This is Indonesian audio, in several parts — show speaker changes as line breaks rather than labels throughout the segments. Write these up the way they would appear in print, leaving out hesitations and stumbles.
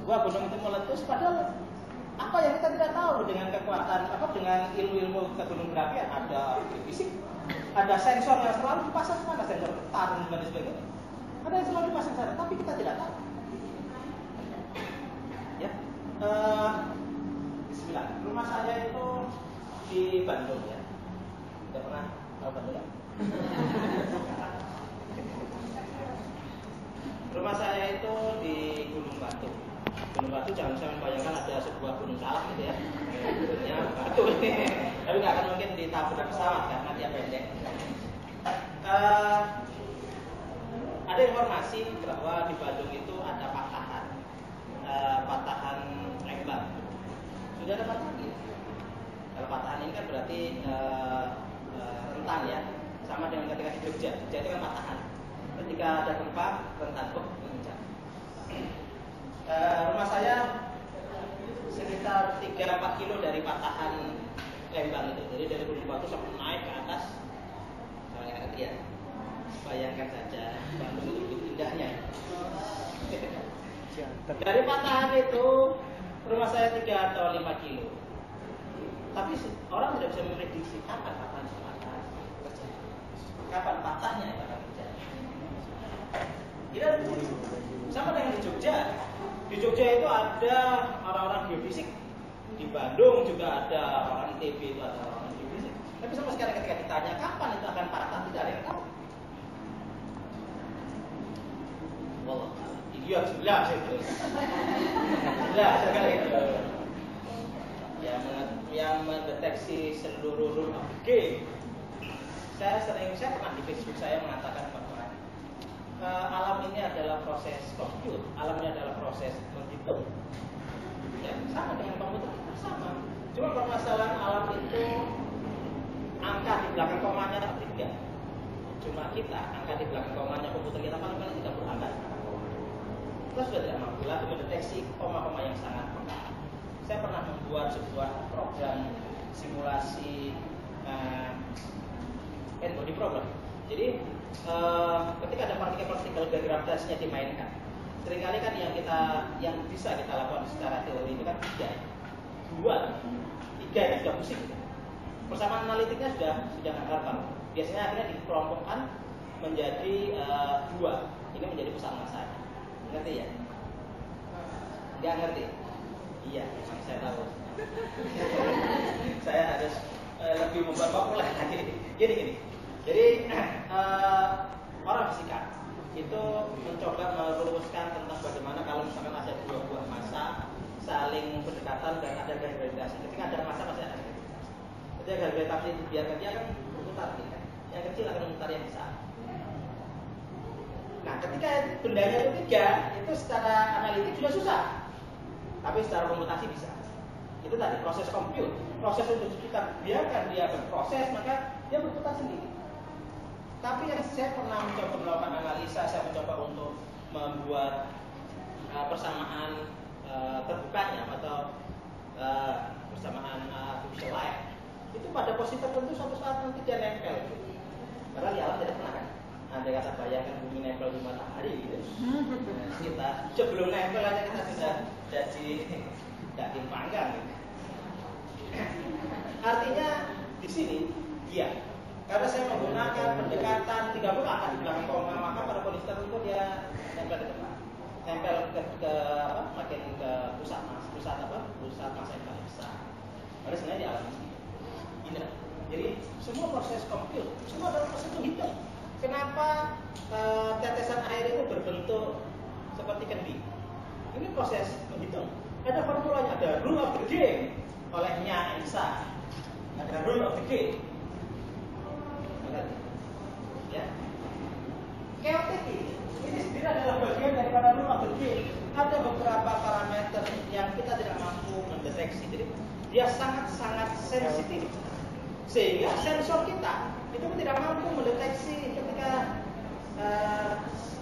sebuah gunung itu meletus, padahal apa yang kita tidak tahu dengan kekuatan dengan ilmu gunung berapi, ada fisik, ada sensor yang selalu dipasang sana, sensor getar dan sebagainya. Ada yang selalu dipasang sana, tapi kita tidak tahu. Ya, Bismillah. Rumah saya itu di Bandung ya. Tidak pernah tahu Bandung ya? Rumah saya itu di Gunung Batu. Gunung Batu jangan saya membayangkan ada sebuah gunung salak gitu ya. Gunungnya batu ini. Tapi nggak akan mungkin ditabrak pesawat karena dia pendek. Ada informasi bahwa di Bandung itu ada patahan lembang. Sudah ada patahan gitu. Kalau patahan ini kan berarti rentan ya, sama dengan ketika di Jogja. Jogja itu kan patahan. Ketika ada gempa, rentan menguncang. Rumah saya sekitar 3-4 kilo dari patahan lembang itu. Jadi dari Gunung Batu sampai naik ke atas. Saya ngerti ya. Bayangkan saja Bandung itu begitu indahnya. Dari patahan itu rumah saya 3 atau 5 kilo. Tapi orang tidak bisa memprediksi kapan patahan itu akan terjadi. Kapan patahnya itu akan terjadi. Tidak sama dengan di Jogja. Di Jogja itu ada orang-orang geofisik. Di Bandung juga ada orang ITB, itu ada orang geofisik. Tapi sama sekali ketika ditanya kapan itu akan patah, tidak ada yang tahu. Wallah, idiot jelas itu. Jelas sekali itu. Yang mendeteksi seluruh rule of the game. Saya pernah di Facebook saya mengatakan bahwa alam ini adalah proses komput, alam ini adalah proses menghitung. Ya, sama dengan komputer, sama. Cuma permasalahan alam itu angka di belakang komanya tapi tidak. Cuma kita angka di belakang komanya komputer kita paling tidak berangka di belakang koma. Kita sudah tidak mampu lagi mendeteksi koma-koma yang sangat peka. Saya pernah membuat sebuah program simulasi body problem. Jadi ketika ada partikel gravitasinya dimainkan, seringkali kan yang bisa kita lakukan secara teori itu kan 3 yang sudah pusing. Persamaan analitiknya sudah nggak gampang. Biasanya akhirnya dikelompokkan menjadi 2. Ini menjadi pusat masanya. Ngerti ya? Nggak ngerti? Iya, saya tahu. Saya harus lebih membuat populer lagi. Gini. Jadi orang fisika itu mencoba merumuskan tentang bagaimana kalau misalkan ada 2 buah massa saling berdekatan dan ada garis gravitasi. Ketika ada massa pasti ada garis gravitasi. Ketika garis gravitasi dibiarkan dia akan berputar, kan? Yang kecil akan memutar yang besar. Nah, ketika bendanya itu 3, itu secara analitik sudah susah. Tapi secara komputasi bisa. Itu tadi proses komput. Proses untuk kita biarkan dia berproses, maka dia berputar sendiri. Tapi yang saya pernah mencoba melakukan analisa, saya mencoba untuk membuat persamaan terbukanya atau persamaan artificial light. Itu pada posisi tertentu suatu saat nanti dia nempel. Padahal di alam tidak pernah kan. Andai kata bayangkan bumi nempel di matahari gitu. Kita sebelum nempel aja kita sudah jadi daging panggang gitu. Artinya di sini dia karena saya menggunakan pendekatan 30 angka di belakang koma, maka pada kondisi tertentu dia nempel ke depan, nempel makin ke pusat massa yang paling besar. Karena sebenarnya di alam ini. Jadi semua proses komput, semua adalah proses menghitung. Kenapa tetesan air itu berbentuk seperti kendi? Ini proses menghitung. Ada formulanya, ada rule of the game olehnya Einstein. Ada rule of the game. Ya. Chaotic ini sendiri adalah bagian daripada rule of the game. Ada beberapa parameter yang kita tidak mampu mendeteksi. Jadi dia sangat sensitif. Sehingga sensor kita itu tidak mampu mendeteksi ketika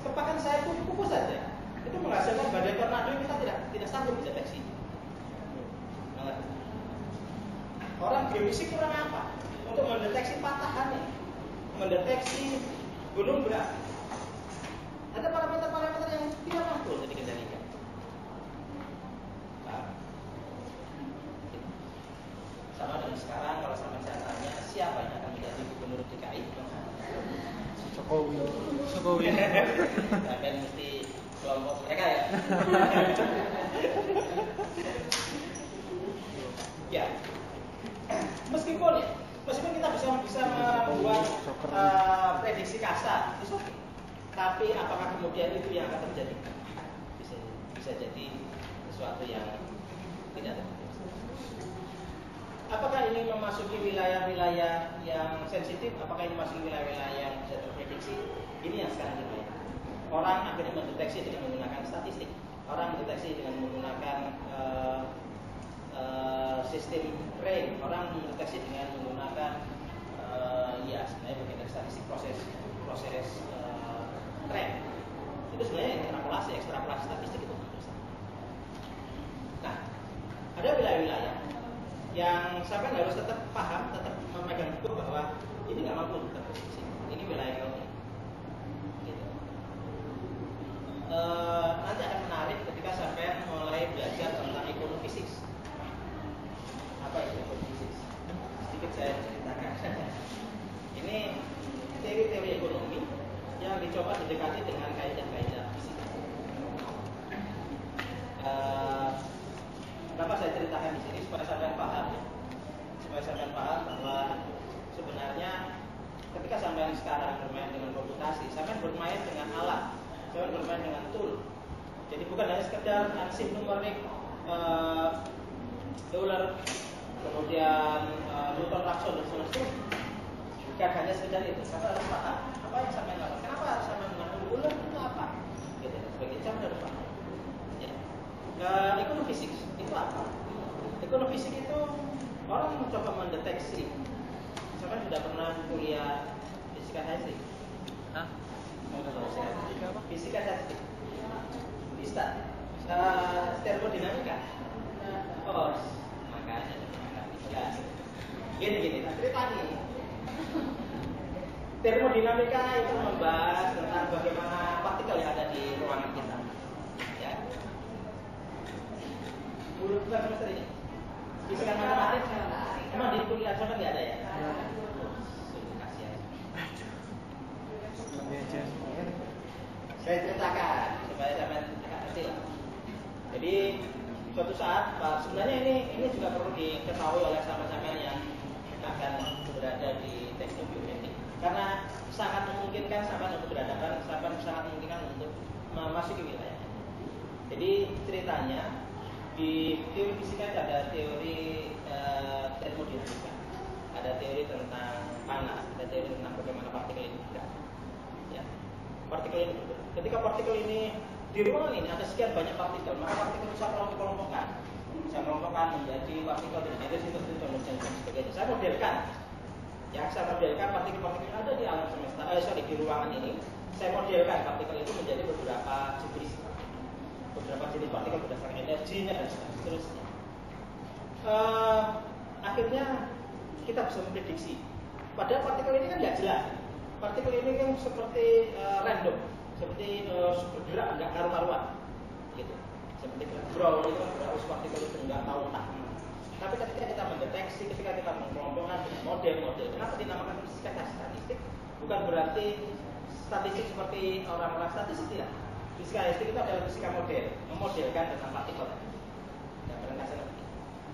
kepakan saya kuku saja. Itu menghasilkan badai tornado yang kita tidak sanggup mendeteksi. Orang geofisik kurang apa? Untuk mendeteksi patahannya, mendeteksi gunung berapi. Ada parameter-parameter yang tidak mampu untuk dikendalikan. Sama dengan sekarang kalau sama saya tanya siapa yang akan menjadi gubernur DKI?
Jokowi.
Kan mesti kelompok mereka ya. Ya, meskipun kita bisa membuat prediksi kasar, itu oke. Tapi apakah kemudian itu yang akan terjadi? Bisa jadi sesuatu yang tidak terjadi. Apakah ini memasuki wilayah-wilayah yang sensitif? Apakah ini memasuki wilayah-wilayah yang bisa terprediksi? Ini yang sekarang kita lihat. Orang akhirnya mendeteksi dengan menggunakan statistik. Orang mendeteksi dengan menggunakan sistem RAIN. Orang mendeteksi dengan menggunakan sebenarnya bagian dari statistik proses trend. Itu sebenarnya ekstrapolasi statistik itu. Nah, ada wilayah-wilayah yang sampai harus tetap paham, tetap memegang teguh bahwa ini nggak mampu terprediksi. Ini wilayah ekonomi. Gitu. Nanti akan menarik ketika sampai mulai belajar tentang ekonomi fisik. Apa itu ekonomi fisik? Sedikit saya ceritakan. Ini teori-teori ekonomi yang dicoba didekati dengan kaidah-kaidah fisika. Kenapa saya ceritakan di sini supaya sampean paham bahwa sebenarnya ketika sampean sekarang bermain dengan komputasi, sampean bermain dengan alat, sampean bermain dengan tool. Jadi bukan hanya sekedar ansih numerik, Euler, kemudian Newton Raphson dan seterusnya. Bukan hanya sekedar itu. Sampean harus paham apa yang sampean lakukan. Kenapa harus sampean menggunakan Euler itu apa? Gitu. Sebagai sampean harus paham. Ekonomi fisik itu apa? Ekonomi fisik itu orang mencoba mendeteksi. Sampai sudah pernah kuliah fisika statistik? Hah? Fisika statistik? Bisa. Termodinamika? Oh, makanya. Gini, tak cerita nih. Termodinamika itu membahas tentang bagaimana partikel yang ada di ruangan kita. Bukan semester ini. Fisika matematik emang di kuliah sana nggak ada ya? Saya ceritakan supaya sampean agak ngerti lah. Jadi suatu saat, sebenarnya ini juga perlu diketahui oleh sama-sama yang akan berada di teknik biometrik. Karena sangat memungkinkan sampean untuk berhadapan, sangat memungkinkan untuk memasuki wilayah. Jadi ceritanya di teori fisika ada teori termodinamika, ada teori tentang panas, ada teori tentang bagaimana partikel ini bergerak. Ya. Partikel ini bergerak. Ketika partikel ini di ruangan ini ada sekian banyak partikel, maka partikel bisa dikelompokkan. Saya kelompokkan menjadi partikel dari situ dan sebagainya. Saya modelkan partikel-partikel yang ada di alam semesta, di ruangan ini. Saya modelkan partikel itu menjadi beberapa jenis partikel berdasarkan energinya dan seterusnya. Akhirnya kita bisa memprediksi. Padahal partikel ini kan nggak jelas. Partikel ini kan seperti random, seperti bergerak nggak karu-karuan, gitu. Seperti Brown itu kan harus partikel itu nggak tahu entah kemana. Tapi ketika kita mendeteksi, ketika kita mengelompokkan model-model, kenapa dinamakan fisika statistik? Bukan berarti statistik seperti orang-orang statistik tidak. Fisika statistik itu adalah fisika model, memodelkan tentang partikel.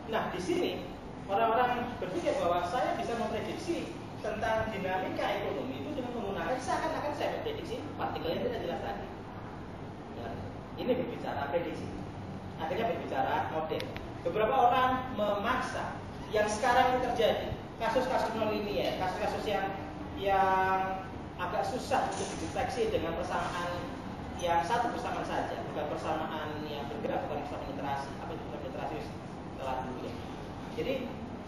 Nah, di sini orang-orang berpikir bahwa saya bisa memprediksi tentang dinamika ekonomi itu dengan menggunakan seakan-akan saya memprediksi partikel yang tidak jelas tadi. Nah, ini berbicara prediksi. Akhirnya berbicara model. Beberapa orang memaksa yang sekarang ini terjadi, kasus-kasus nonlinear, kasus-kasus yang agak susah untuk dideteksi dengan persamaan yang satu persamaan saja, bukan persamaan yang bergerak, bukan persamaan literasi. Apa itu literasi? Telah dulu ya. Jadi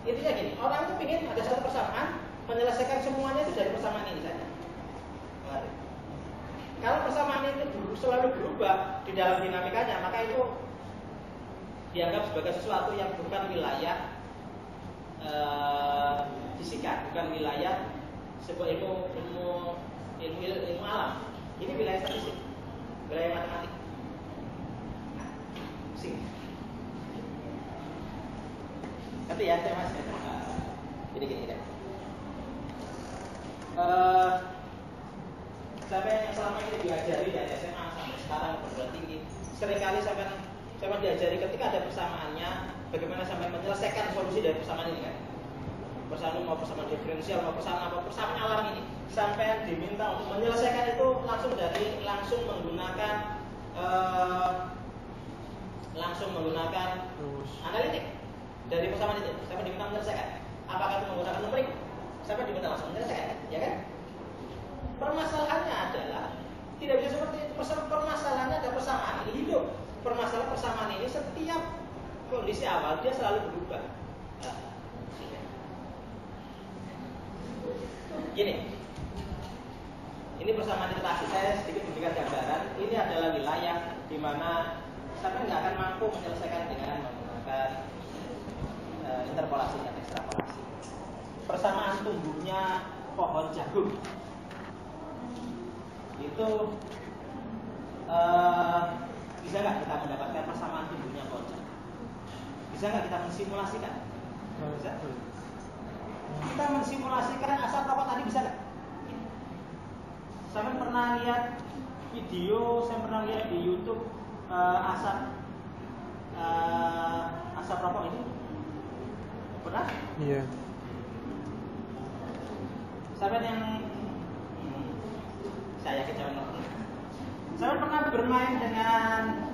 intinya gini, orang itu ingin ada satu persamaan, menyelesaikan semuanya itu dari persamaan ini saja. Kalau persamaan itu selalu berubah di dalam dinamikanya, maka itu dianggap sebagai sesuatu yang bukan wilayah fisika, bukan wilayah sebuah ilmu alam. Ini wilayah statistik, wilayah matematik. Nah, pusing. Nanti ya, saya masih. Jadi gini deh. Sampai yang selama ini diajari dari SMA sampai sekarang perguruan tinggi, seringkali sampai diajari ketika ada persamaannya, bagaimana sampai menyelesaikan solusi dari persamaan ini kan. Persamaan mau persamaan diferensial mau persamaan alam ini, sampai diminta untuk menyelesaikan itu langsung menggunakan analitik dari persamaan itu, sampai diminta menyelesaikan. Apakah itu menggunakan numerik? Sampai diminta langsung menyelesaikan, ya kan? Permasalahannya adalah tidak bisa seperti itu. Permasalahannya ada persamaan ini hidup. Permasalahan persamaan ini setiap kondisi awal dia selalu berubah. Gini, ini persamaan interaksi. Saya sedikit memberikan gambaran. Ini adalah wilayah di mana sampai nggak akan mampu menyelesaikan dengan menggunakan interpolasi dan ekstrapolasi. Persamaan tumbuhnya pohon jagung itu bisa nggak kita mendapatkan persamaan tumbuhnya pohon jagung? Bisa nggak kita mensimulasikan? Bisa. Kita mensimulasikan asap rokok tadi bisa nggak? Saya pernah lihat video, saya pernah lihat di YouTube asap rokok ini. Pernah?
Iya.
Sampai yang saya yakin jangan nonton. Saya pernah bermain dengan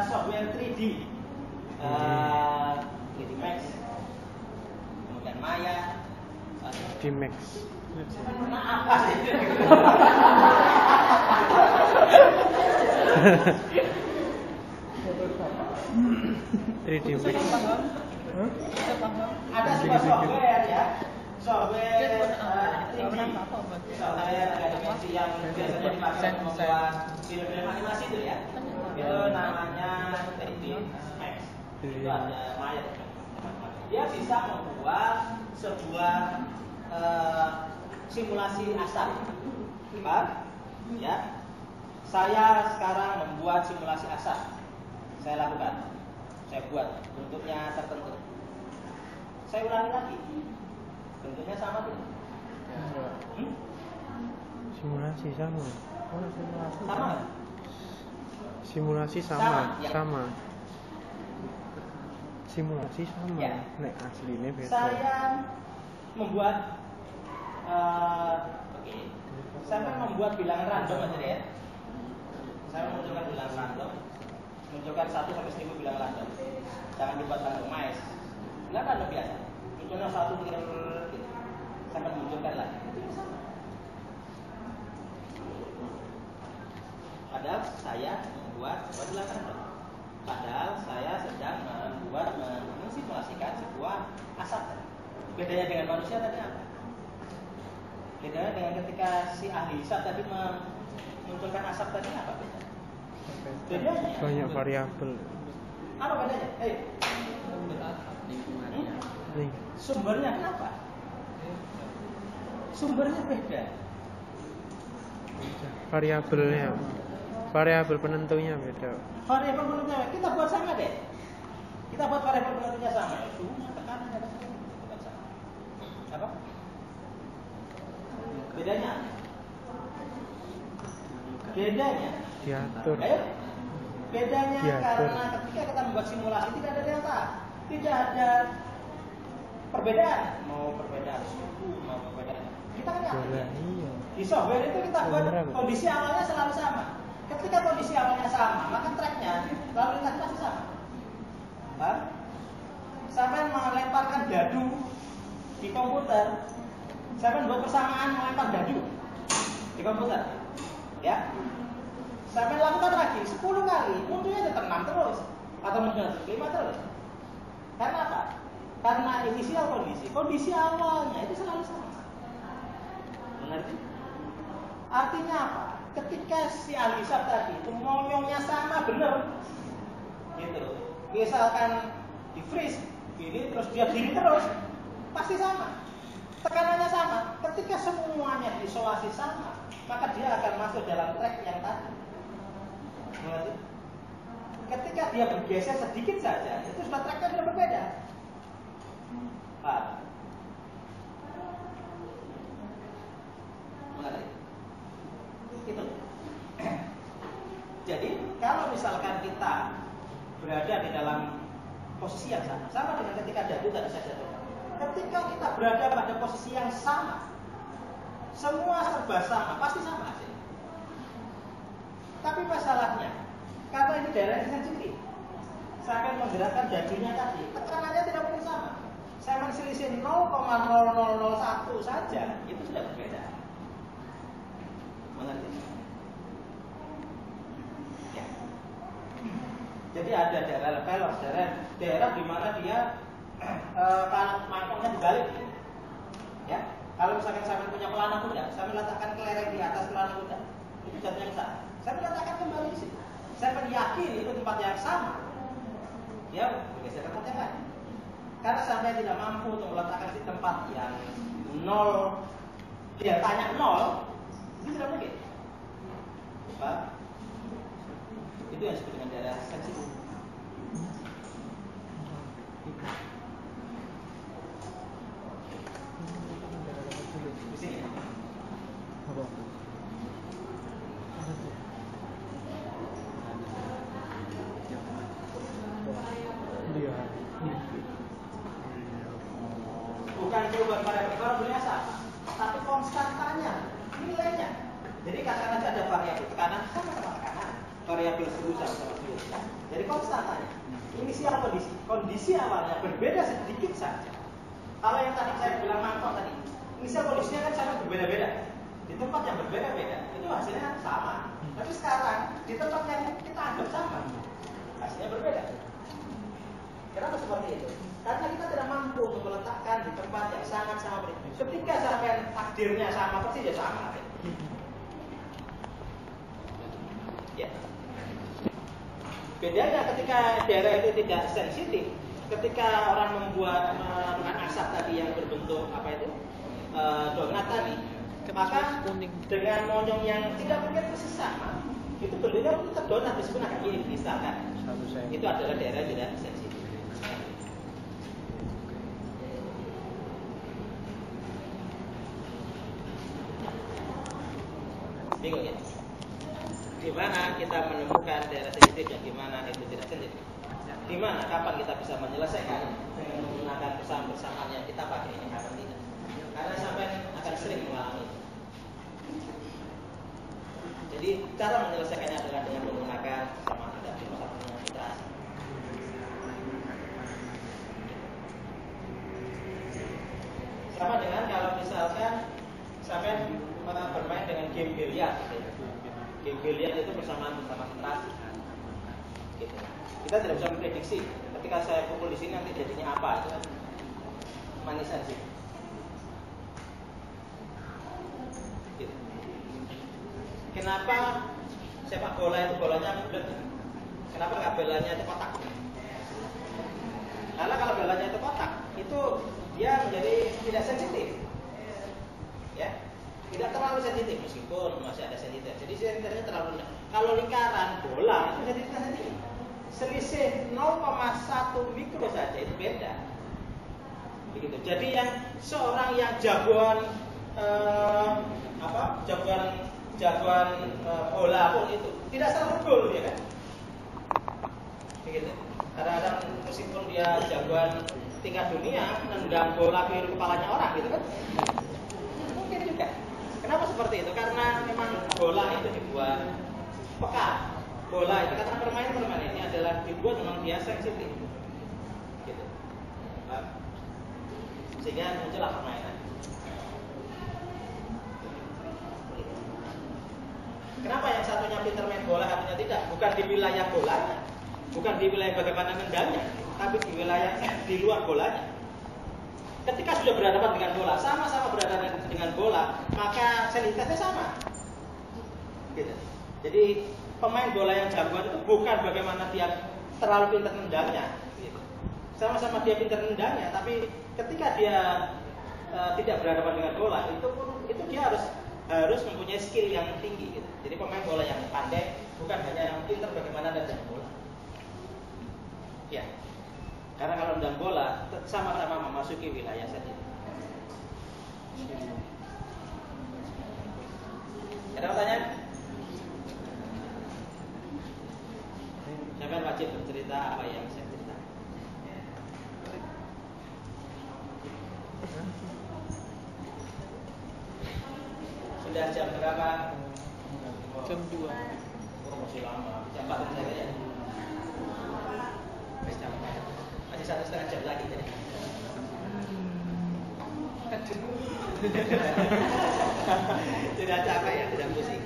software 3D, 3D Max, kemudian Maya,
D-Max.
saya pernah apa sih?
3D Max.
Ada sebuah software ya, software ada dimensi yang biasanya dipakai untuk membuat film-film animasi itu ya. Itu namanya 3D Max. Itu ada Maya. Dia bisa membuat sebuah simulasi asap. Ya. Saya sekarang membuat simulasi asap. Saya lakukan. Saya buat bentuknya tertentu. Saya ulangi lagi. Bentuknya sama tidak?
Simulasi sama.
Sama.
Simulasi sama.
Sama, ya.
Sama. Simulasi sama.
Ya.
Nek aslinya beda.
Saya membuat saya membuat bilangan random aja ya. Saya menunjukkan bilangan random, menunjukkan 1 sampai 1000 bilangan random. Jangan dibuat randomize. Bilangan random biasa. Munculnya 1 gitu. Sampai munculkan lagi. Padahal saya membuat bilangan random. Padahal saya sedang mensimulasikan sebuah asap. Bedanya dengan manusia tadi apa? Bedanya dengan ketika si ahli hisab tadi memunculkan asap tadi apa bedanya? Bedanya
Banyak variabel.
apa bedanya? Sumbernya kenapa? Sumbernya beda.
Variabelnya. Variabel penentunya beda.
Variabel penentunya kita buat sama deh. Kita buat variabel penentunya sama. Tekanan ada sama. Apa? Bedanya? Bedanya?
Diatur.
Ayo. Bedanya
Diatur.
karena ketika kita membuat simulasi tidak ada delta, tidak ada perbedaan. Mau perbedaan suhu, mau perbedaan. Kita kan nggak.
Iya.
Di software itu kita buat kondisi awalnya selalu sama. Ketika kondisi awalnya sama, maka tracknya lalu lintasnya pasti sama. Sampai melemparkan dadu di komputer, sampai buat persamaan melempar dadu di komputer, ya. Sampai lakukan lagi 10 kali, munculnya tetap 6 terus, atau munculnya 5 terus. Karena apa? Karena inisial kondisi awalnya itu selalu sama. Mengerti? Artinya apa? Ketika si ahli hisab tadi itu monyongnya sama benar, gitu. Misalkan di freeze, ini terus dia diri terus, pasti sama. Tekanannya sama. Ketika semuanya diisolasi sama, maka dia akan masuk dalam track yang tadi. Mengerti? Ketika dia bergeser sedikit saja, itu sudah tracknya sudah berbeda. dalam posisi yang sama. Sama dengan ketika dadu tadi saya jatuhkan. Ketika kita berada pada posisi yang sama, semua serba sama, pasti sama hasilnya. Tapi masalahnya, karena ini daerah yang sensitif, saya akan menggerakkan dadunya tadi, tekanannya tidak mungkin sama. Saya menselisih 0,0001 saja, itu sudah berbeda. Mengerti? Ya. Jadi ada daerah level, daerah di mana dia mangkoknya dibalik. Ya. Kalau misalkan saya punya pelana kuda, saya meletakkan kelereng di atas pelana kuda, itu jatuhnya ke sana. Saya meletakkan kembali di situ. Saya yakin itu tempat yang sama. Ya, bergeser ke tempat yang lain. Karena sampai tidak mampu untuk meletakkan di tempat yang nol, dia tanya nol, itu tidak mungkin. Pak, itu yang disebut dengan daerah sensitif. Di sini. Bukan perubahan variabelnya sama, tapi konstantanya, nilainya. Jadi katakan saja ada variabel tekanan sama-sama tekanan, variabel suhu sama-sama suhu. Jadi konstantanya. Inisial kondisi awalnya berbeda sedikit saja. Kalau yang tadi saya bilang mangkok tadi, inisial kondisinya kan sama berbeda-beda. Di tempat yang berbeda-beda itu hasilnya sama. Tapi sekarang di tempat yang kita anggap sama, hasilnya berbeda. Kenapa seperti itu? Karena kita tidak mampu untuk meletakkan di tempat yang sangat sama berbeda. Ketika sampai takdirnya sama persis ya sama. Ya. Bedanya ketika daerah itu tidak sensitif, ketika orang melakukan asap tadi yang berbentuk apa itu donat tadi, maka dengan monyong yang tidak mungkin persis sama, itu bentuknya tetap donat meskipun agak gini misalkan. Itu adalah daerah tidak sensitif. Bingung ya? Di mana kita menemukan daerah sensitif dan di mana itu tidak sensitif? Di mana kapan kita bisa menyelesaikan dengan menggunakan persamaan yang kita pakai ini kapan tidak? Karena sampai akan sering mengalami. Jadi cara menyelesaikannya adalah dengan menggunakan persamaan dan persamaan iterasi. Sama dengan kalau misalkan sampai bermain dengan game biliar, gitu. Game biliar itu persamaan iterasi. Gitu. Kita tidak bisa memprediksi ketika saya pukul di sini nanti jadinya apa, itu kan manisan sih. Gitu. Kenapa sepak bola itu bolanya bulat? Kenapa nggak bolanya itu kotak? Karena kalau bolanya itu kotak, itu dia menjadi tidak sensitif, ya, tidak terlalu sensitif meskipun masih ada sensitif. Jadi sensitifnya terlalu rendah. Kalau lingkaran bola itu jadi tidak sensitif. Selisih 0,1 mikro saja itu beda. Begitu. Jadi yang seorang yang jagoan jagoan bola pun itu tidak selalu gol ya kan? Begitu. Kadang-kadang meskipun dia jagoan tingkat dunia nendang bola ke kepalanya orang gitu kan? Mungkin juga. Kenapa seperti itu? Karena memang bola itu dibuat peka. Bola itu karena permainan ini adalah dibuat memang dia sensitif, gitu. Sehingga muncullah permainan. Kenapa yang satunya pintar main bola, satunya tidak? Bukan di wilayah bolanya, bukan di wilayah bagaimana nendangnya, tapi di wilayah di luar bolanya. Ketika sudah berhadapan dengan bola, sama-sama berhadapan dengan bola, maka sensitivitasnya sama. Gitu. Jadi pemain bola yang jagoan itu bukan bagaimana dia terlalu pintar nendangnya, gitu. Sama-sama dia pintar nendangnya, tapi ketika dia tidak berhadapan dengan bola, itu dia harus mempunyai skill yang tinggi, gitu. Jadi pemain bola yang pandai bukan hanya yang pintar bagaimana nendang bola, ya. Karena kalau nendang bola sama-sama memasuki wilayah saja. Ada pertanyaan? Siapa wajib bercerita apa yang saya cerita? Sudah jam berapa?
Jam 2.
Masih lama, jam 4 saja ya. Masih 1,5 jam lagi jadi. Tidak capek ya, tidak pusing.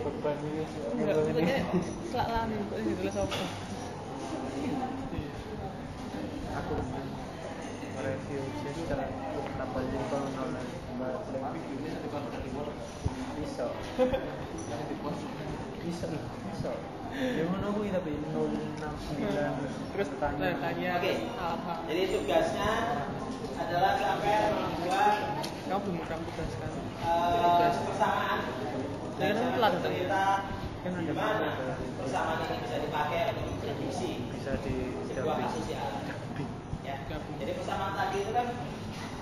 Beban ini.
Enggak, maksudnya selak lami kok ini tulis apa?
Aku mereview sister kenapa jengkol nolak bisa ya mana gue tapi 069
Terus tanya
Oke.
apa?
Jadi tugasnya adalah sampai membuat
Kamu belum kamu tugas kan?
persamaan dan
Kan
jangan
pelan, kan?
cerita
Kan ada
di mana
beberapa.
persamaan ini bisa dipakai untuk memprediksi
bisa di
sebuah kasus yang ada. Ya. Jadi persamaan tadi itu kan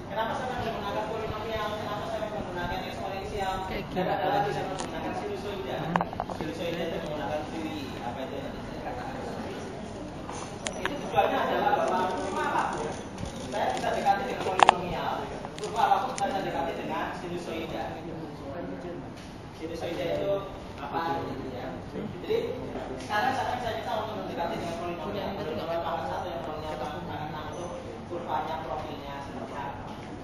kenapa saya menggunakan polinomial, kenapa saya menggunakan eksponensial,
Kayak
dan
gini.
ada lagi saya menggunakan sinusoida. Sinusoida itu menggunakan siri apa itu nanti saya katakan. Itu tujuannya adalah bahwa kurva apapun saya bisa dekati dengan polinomial, kurva apapun saya bisa dekati dengan sinusoida. Sinusoida itu apa gitu ya. Jadi sekarang saya bisa kita untuk mendekati dengan polinomial. Polinomial pangkat 1 yang polinomial pangkat 6 itu kurvanya profilnya seperti apa.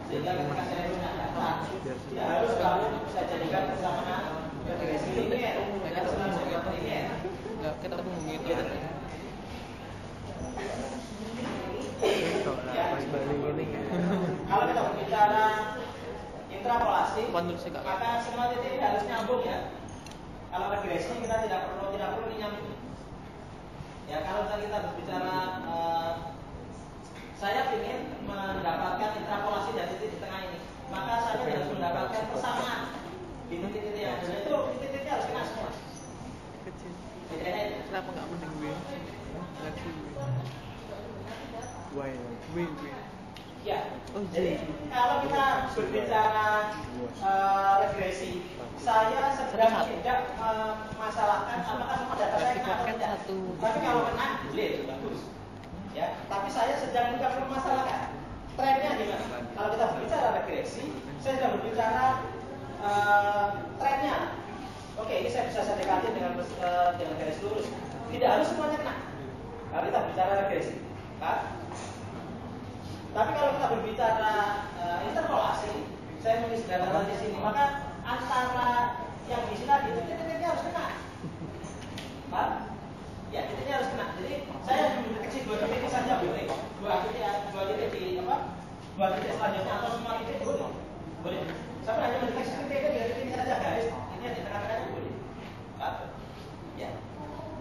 Sehingga ketika saya punya data, tidak harus selalu saya jadikan persamaan regresi linear dan sinusoida linear.
Enggak, kita ngomongin
Gitu.
pas balik ini
Kalau kita berbicara intrapolasi,
Pantul sih, Kak.
maka semua titik ini harus nyambung ya. Kalau regresi kita tidak perlu ini nyambung. Ya kalau misalnya kita berbicara saya ingin mendapatkan intrapolasi dari titik di tengah ini, maka saya harus mendapatkan persamaan di titik-titik yang ada. Itu titik-titiknya harus kena semua.
kecil.
Bedanya itu.
Kenapa enggak mending gue? Lagi
why
gue.
Ya,
Oh,
jadi
iya.
kalau kita berbicara regresi, saya sedang tidak memasalahkan apakah semua data saya kena atau tidak. Tapi kalau kena, boleh itu bagus. Ya, tapi saya sedang tidak memmasalahkan trennya gimana. Kalau kita berbicara regresi, saya sedang berbicara trennya. Oke, ini saya bisa dekati dengan garis lurus. Tidak harus semuanya kena. Kalau kita bicara regresi, Pak. Tapi kalau kita berbicara interpolasi, saya menulis data di sini, maka antara yang di sini tadi itu titiknya harus kena, Pak? Ya, titiknya harus kena. Jadi saya mendeteksi 2 titik saja boleh, 2 titik di apa? 2 titik selanjutnya atau semua titik boleh, boleh. Saya hanya mendeteksi titik itu dari ini saja garis, ini yang di tengah-tengahnya boleh, Pak? Ya.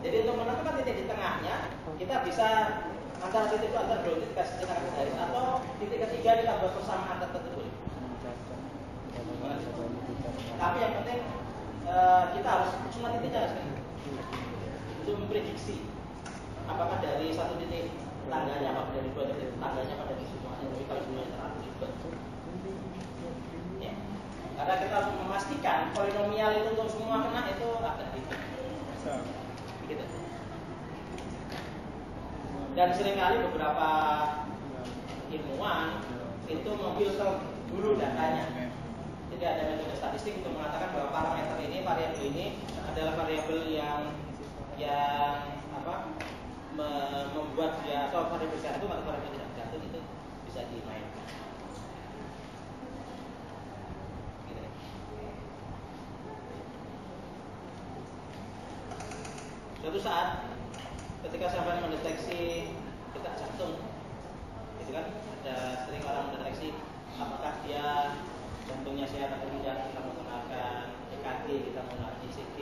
Jadi untuk menentukan titik di tengahnya, kita bisa antara titik itu antara 2 titik kasih tengah garis atau titik ketiga kita buat persamaan tertentu. Tapi yang penting kita harus semua titiknya harus untuk memprediksi apakah dari 1 titik tangganya, apa dari 2 titik tangganya, apa dari semuanya. Tapi kalau semuanya terlalu ribet. Ya. Karena kita harus memastikan polinomial itu untuk semua kena itu agak ribet. Gitu. Dan seringkali beberapa ilmuwan itu memfilter dulu datanya. Jadi ada metode statistik untuk mengatakan bahwa parameter ini, variabel ini adalah variabel yang membuat dia atau variabel gantung atau variabel tidak gantung itu bisa dimainkan. Gitu. Suatu saat ketika sampai mendeteksi detak jantung, gitu kan, ada sering orang mendeteksi apakah dia jantungnya sehat atau tidak. Kita menggunakan EKG, kita menggunakan ECG.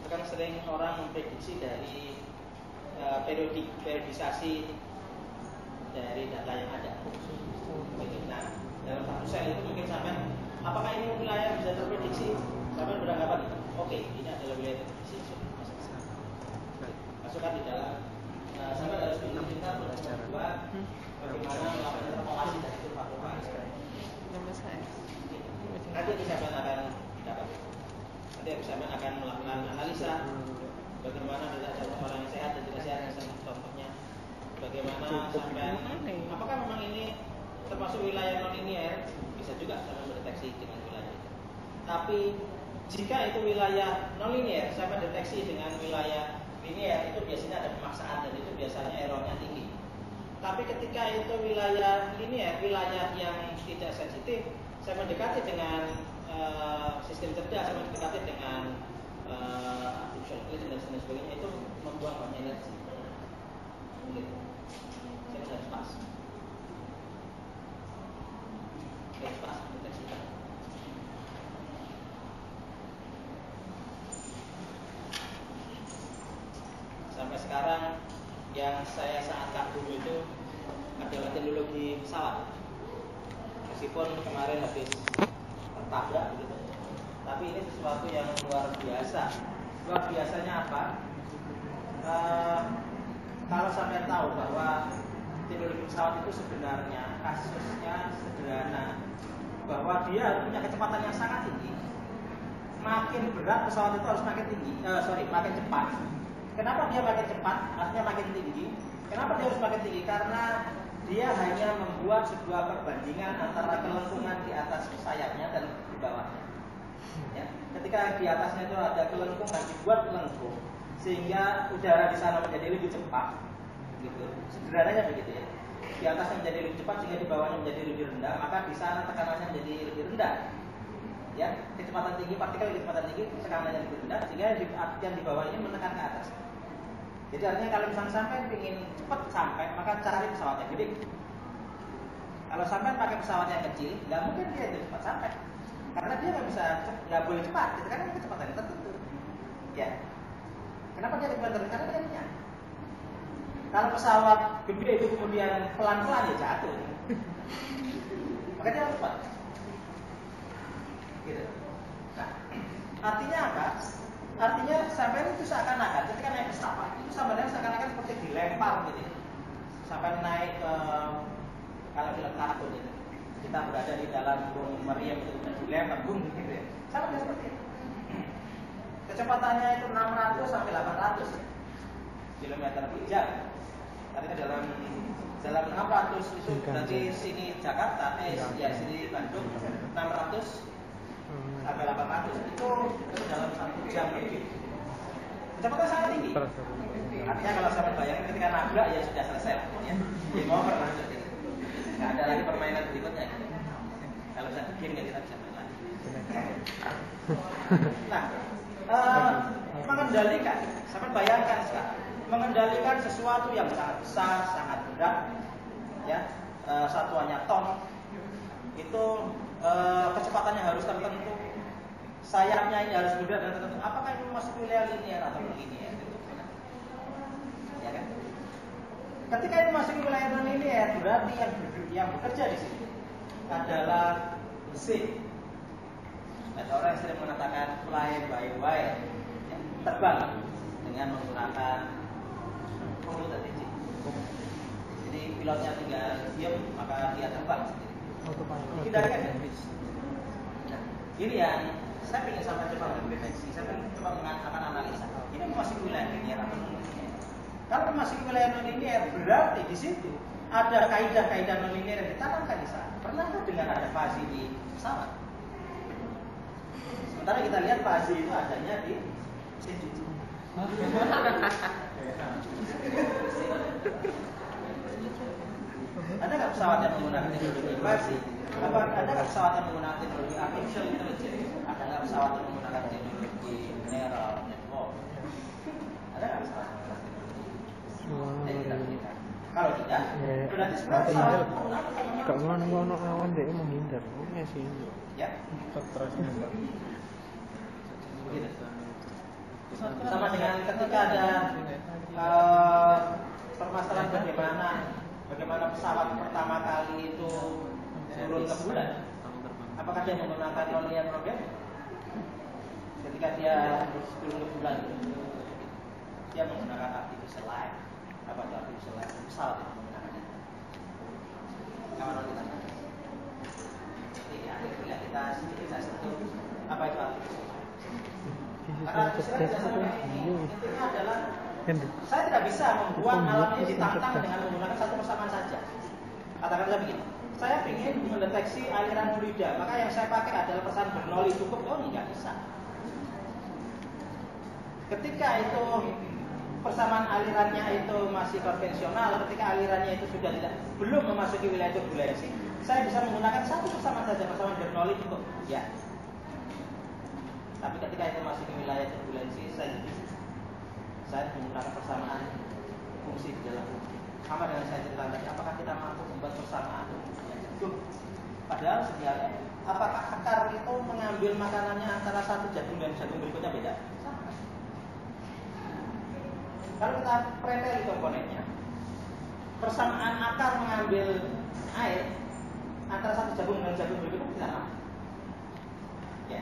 Itu kan sering orang memprediksi dari periodisasi dari data yang ada. Nah, dalam satu sel itu mungkin sampai apakah ini wilayah yang bisa terprediksi? Sampai beranggapan, oke, ini adalah wilayah terprediksi. Masukkan di dalam sampai harus kita berdua bagaimana melakukan interpolasi dari kurva-kurva.
Nama saya.
Nanti Examen akan dapat. Nanti Examen akan melakukan analisa bagaimana data orang yang sehat dan tidak sehat, misalnya contohnya bagaimana sampai apakah memang ini termasuk wilayah non linear, bisa juga sampai mendeteksi dengan wilayah itu. Tapi jika itu wilayah non-linear, saya mendeteksi dengan wilayah linear, itu biasanya ada pemaksaan dan itu biasanya errornya tinggi. Tapi ketika itu wilayah linear, wilayah yang tidak sensitif, saya mendekati dengan sistem cerdas, saya mendekati dengan artificial intelligence dan sebagainya, itu membuang banyak energi. Gitu. Saya harus pas. Harus pas deteksikan. Sampai sekarang yang saya sangat kagum itu adalah teknologi pesawat. Meskipun kemarin habis tertabrak gitu, tapi ini sesuatu yang luar biasa. Luar biasanya apa? Kalau sampai tahu bahwa teknologi pesawat itu sebenarnya kasusnya sederhana, bahwa dia punya kecepatan yang sangat tinggi. Makin berat pesawat itu harus makin tinggi, makin cepat. Kenapa dia makin cepat? Artinya makin tinggi. Kenapa dia harus makin tinggi? Karena dia hanya membuat sebuah perbandingan antara kelengkungan di atas sayapnya dan di bawahnya. Ya. Ketika di atasnya itu ada kelengkungan, dibuat kelengkung sehingga udara di sana menjadi lebih cepat. Gitu. Sederhananya begitu ya. Di atasnya menjadi lebih cepat sehingga di bawahnya menjadi lebih rendah, maka di sana tekanannya menjadi lebih rendah. Ya, kecepatan tinggi, partikel kecepatan tinggi, tekanannya lebih rendah sehingga yang di bawah ini menekan ke atas. Jadi artinya kalau misalnya sampai ingin cepat sampai, maka cari pesawat yang gede. Kalau sampai pakai pesawat yang kecil, nggak mungkin dia cepat sampai, karena dia nggak boleh cepat, itu kan kecepatan tertentu. Ya, kenapa dia cepat tertentu? Karena dia punya. Kalau pesawat gede itu kemudian pelan-pelan ya jatuh, maka dia harus cepat. Gitu. Nah, artinya apa? Artinya sampai itu seakan-akan ketika naik pesawat itu sebenarnya seakan-akan seperti dilempar gitu. Sampai naik ke kalau film kartun itu. Kita berada di dalam burung meriam itu dilempar bung gitu ya. Sama seperti itu. Kecepatannya itu 600 sampai 800 km per jam. Artinya dalam 600 itu berarti sini Jakarta, sini Bandung 600 sampai 800 itu dalam 1 jam lebih. Kecepatan sangat tinggi. Artinya kalau saya bayangin ketika nabrak ya sudah selesai ya. Game over langsung. Nggak ada lagi permainan berikutnya. Kalau bisa game ya kita bisa main lagi. Nah, mengendalikan, sampai bayangkan sekarang, mengendalikan sesuatu yang sangat besar, sangat berat, ya, satuannya ton, itu kecepatannya harus tertentu, sayapnya ini harus berat dan tertentu. Apakah ini masuk wilayah linear atau non-linear? Ya kan? Ketika ini masuk wilayah non-linear, berarti yang bekerja di sini adalah mesin. Ada orang yang sering mengatakan fly by wire, ya, terbang dengan menggunakan komputer digit. Jadi pilotnya tinggal diam, maka dia terbang sendiri. Dikendalikan ya. Nah, ini yang saya ingin sampai coba mendeteksi, saya ingin coba mengatakan analisa. Ini masih wilayah linear atau non-linear? Kalau masih wilayah non-linear, berarti di situ ada kaidah-kaidah non-linear yang ditanamkan di sana. Pernahkah dengar ada fasi di pesawat? Sementara kita lihat fasi itu adanya di mesin cuci. Ada nggak pesawat yang menggunakan teknologi fasi? Ada nggak pesawat yang menggunakan teknologi artificial intelligence? Ada nggak pesawat yang menggunakan teknologi neural network? Ada nggak pesawat yang menggunakan teknologi? Kalau tidak, berarti sebenarnya pesawat menggunakan.
Kak ngono awan dia menghindar, punya sih.
Ya.
Terus
Begitu. Sama dengan ketika ada permasalahan bagaimana pesawat pertama kali itu turun ke bulan. Apakah dia menggunakan non-linear program? Ketika dia turun ke bulan, dia menggunakan artificial light. Apa itu artificial light? Pesawat yang menggunakannya. Kawan kita. Jadi kita sedikit saya sentuh apa itu artificial light. Karena artificial light intinya adalah saya tidak bisa membuat alam ini ditantang dengan menggunakan satu persamaan saja. Katakanlah begini, saya ingin mendeteksi aliran fluida, maka yang saya pakai adalah persamaan Bernoulli cukup. Oh, nggak bisa. Ketika itu persamaan alirannya itu masih konvensional, ketika alirannya itu sudah belum memasuki wilayah turbulensi, saya bisa menggunakan satu persamaan saja, persamaan Bernoulli cukup. Ya. Tapi ketika itu masih ke wilayah turbulensi, saya menggunakan persamaan fungsi di dalam fungsi. Sama dengan saya ceritakan tadi, apakah kita mampu membuat persamaan? Padahal sebenarnya, apakah akar itu mengambil makanannya antara satu jagung dan jagung berikutnya beda? Sama. Kalau kita preteli komponennya, persamaan akar mengambil air antara satu jagung dan jagung berikutnya tidak sama. Ya.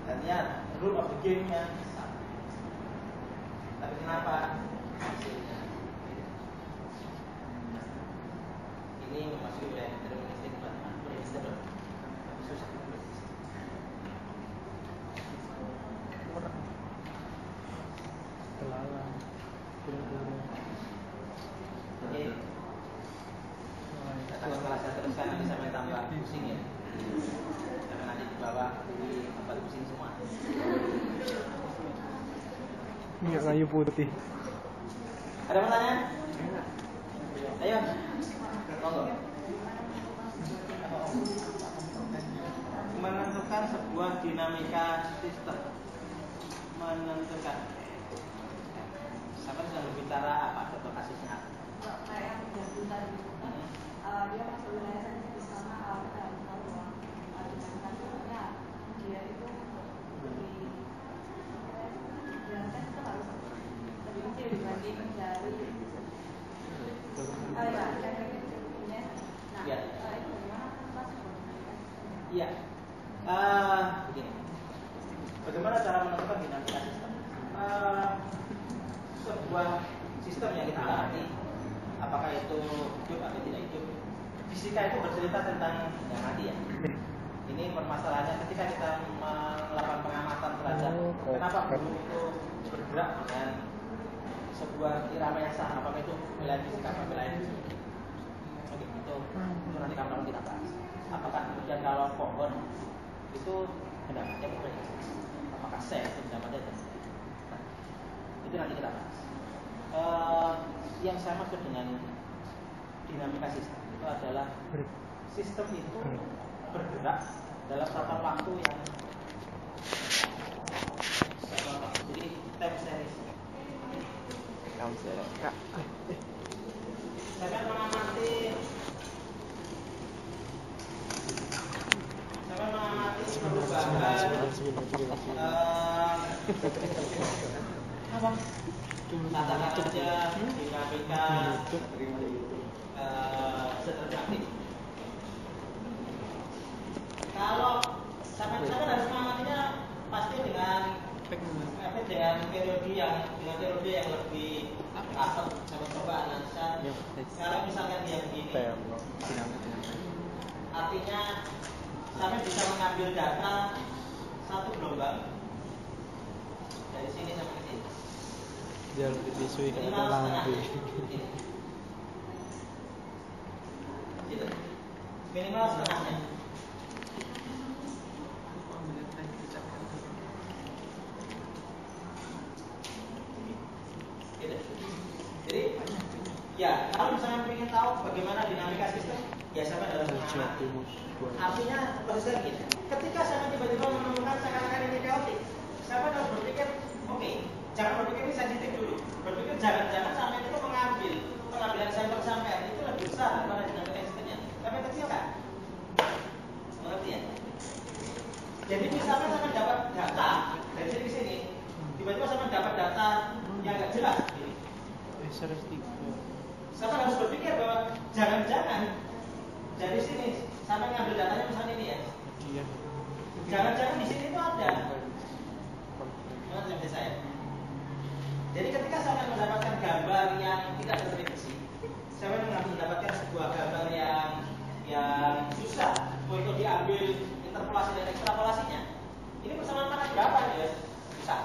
Artinya rule of the game-nya sama. Tapi kenapa hasilnya ini memasuki wilayah deterministik predictable? Susah.
Kurang. Terlalu.
Jadi kalau saya teruskan nanti sampai tambah pusing ya. Karena nanti di bawah di tempat pusing semua.
Minyak kayu putih.
Ada pertanyaan? Ayo. Monggo. Menentukan sebuah dinamika sistem. Menentukan. Sampai sudah berbicara apa? Contoh kasusnya.
Kayak yang tadi dia masuk wilayah di sana dan dinamikasinya dia itu lebih jelaskan itu harus lebih kecil dibanding dari
ya.
Itu gimana pas?
Iya. Begini. Bagaimana cara menentukan dinamika sistem? Sebuah sistem yang kita alami, apakah itu hidup atau tidak hidup? Fisika itu bercerita tentang yang mati ya. Ini permasalahannya ketika kita melakukan pengamatan terhadap kenapa burung itu bergerak dengan sebuah irama yang sama, apakah itu wilayah fisika atau wilayah fisika? Oke, itu nanti kapan kita bahas. Apakah kemudian kalau pohon itu pendapatnya berbeda? Apakah sel itu pendapatnya berbeda? Nah, itu nanti kita bahas. Yang saya maksud dengan dinamika sistem itu adalah sistem itu bergerak dalam satu waktu yang jadi time series. Saya mengamati perubahan katakan saja dinamika seterjangkit. Kalau sampai harus mengamatinya pasti dengan periode yang lebih apa? Saya coba analisa. Kalau misalkan dia begini, artinya sampai bisa mengambil data satu gelombang dari sini sampai ke sini.
Jangan dipisui ke
Minimal
lampu.
setengah. Gitu. Minimal setengahnya. Gitu. Jadi, ya kalau misalnya ingin tahu bagaimana dinamika sistem, ya sama dalam mengamati. Artinya seperti gini. Ketika saya tiba-tiba menemukan seakan-akan ini chaotic, saya harus berpikir, oke, jangan berpikir ini sensitif dulu. Berpikir jangan-jangan sampai itu pengambilan sampel sampai itu lebih besar daripada dinamika sistemnya. Tapi kecil kan? Mengerti ya? Jadi misalnya saya dapat data dari sini ke sini, tiba-tiba saya dapat data yang nggak jelas. Saya harus berpikir bahwa jangan-jangan dari sini sampai ngambil datanya misalnya ini ya. Jangan-jangan di sini itu ada. Mengerti saya? Jadi ketika saya mendapatkan gambar yang tidak terdeteksi, saya mendapatkan sebuah gambar yang susah untuk diambil interpolasi dan ekstrapolasinya. Ini persamaan mana berapa ya? Susah.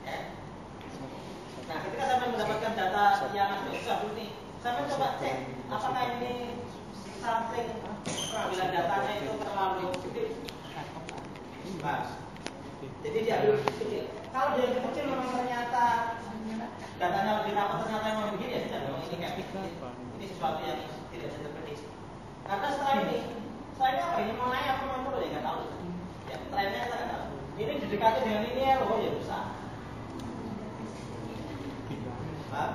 Ya. Nah, ketika saya mendapatkan data yang agak susah ini, saya coba cek apakah apakah ini sampling pengambilan datanya itu terlalu kecil? Mas. Jadi dia harus kecil. Kalau dia kecil memang ternyata datanya lebih rapat, ternyata memang begini ya sudah dong, ini kayak ini sesuatu yang tidak bisa terprediksi. Karena setelah ini apa ini mau naik apa mau turun ya nggak tahu. Ya trennya kita nggak tahu. Ini didekati dengan ini ya loh ya besar. Pak,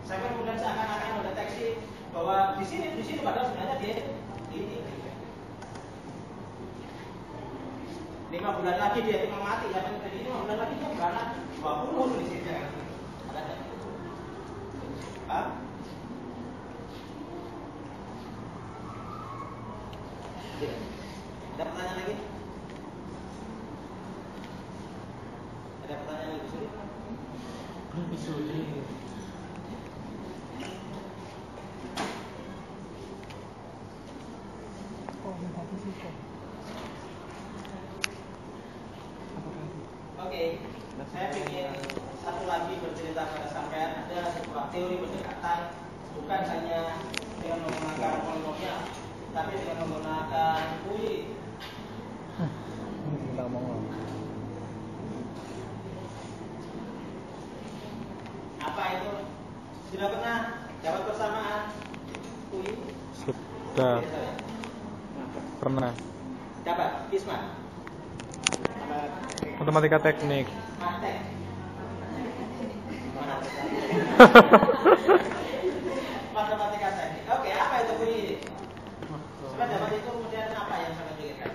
saya kemudian seakan-akan mendeteksi bahwa di sini padahal sebenarnya dia ini. 5 bulan lagi dia itu mati ya kan, jadi 5 bulan lagi dia beranak 20 di sini kan. Ada enggak? Pak? Ada pertanyaan lagi? Ada pertanyaan lagi sulit?
Lebih sulit.
Oke, saya ingin satu lagi bercerita pada sampean. Ada sebuah teori pendekatan bukan hanya dengan menggunakan polinomial, tapi dengan menggunakan UI.
Kita ngomong.
Apa itu? Sudah pernah dapat persamaan UI?
Sudah pernah.
Dapat, Isma?
Matematika teknik.
Matek. Matematika teknik. Oke, apa itu UI? Sudah dapat itu kemudian apa yang sangat pikirkan?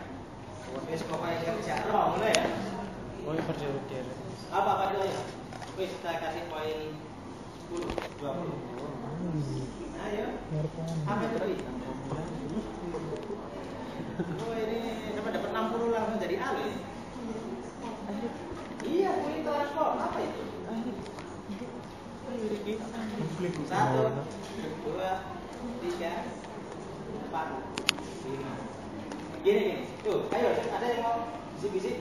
Wis pokoknya kerja roh mulai ya.
Oh, kerja dia.
Apa dulu ya? Wis kita kasih poin 10, 20. Ayo. Apa itu UI? Oh ini dapat 60 langsung jadi A loh. Iya, UI transform apa itu? 1, 2, 3, 4, 5. Gini. Tuh, ayo ada yang mau bisik-bisik?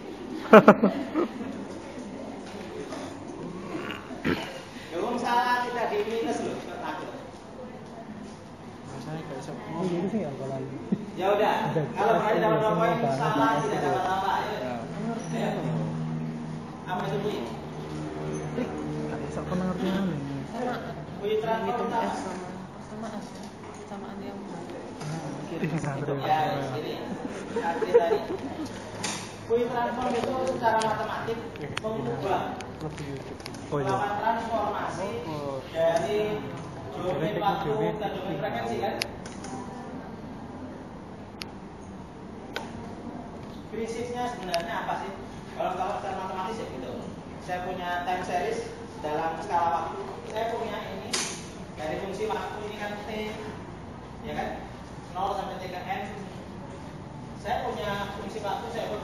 Belum salah kita di minus loh, takut.
Saya enggak bisa. Oh, gitu sih apa lagi?
Ya udah, kalau kalian dapat 2 poin salah tidak dapat apa. Ayo. Apa itu UI?
Enggak bisa pengertian.
UI transform apa?
Persamaan yang
Ya, ini. Arti tadi. UI transform itu secara matematik mengubah
Oh iya.
melakukan transformasi dari domain waktu ke domain frekuensi kan? Prinsipnya sebenarnya apa sih? Kalau secara matematis ya gitu. Saya punya time series dalam skala waktu. Saya punya ini dari fungsi waktu ini kan t, ya kan? 0 sampai t ke n. Saya punya fungsi waktu, saya punya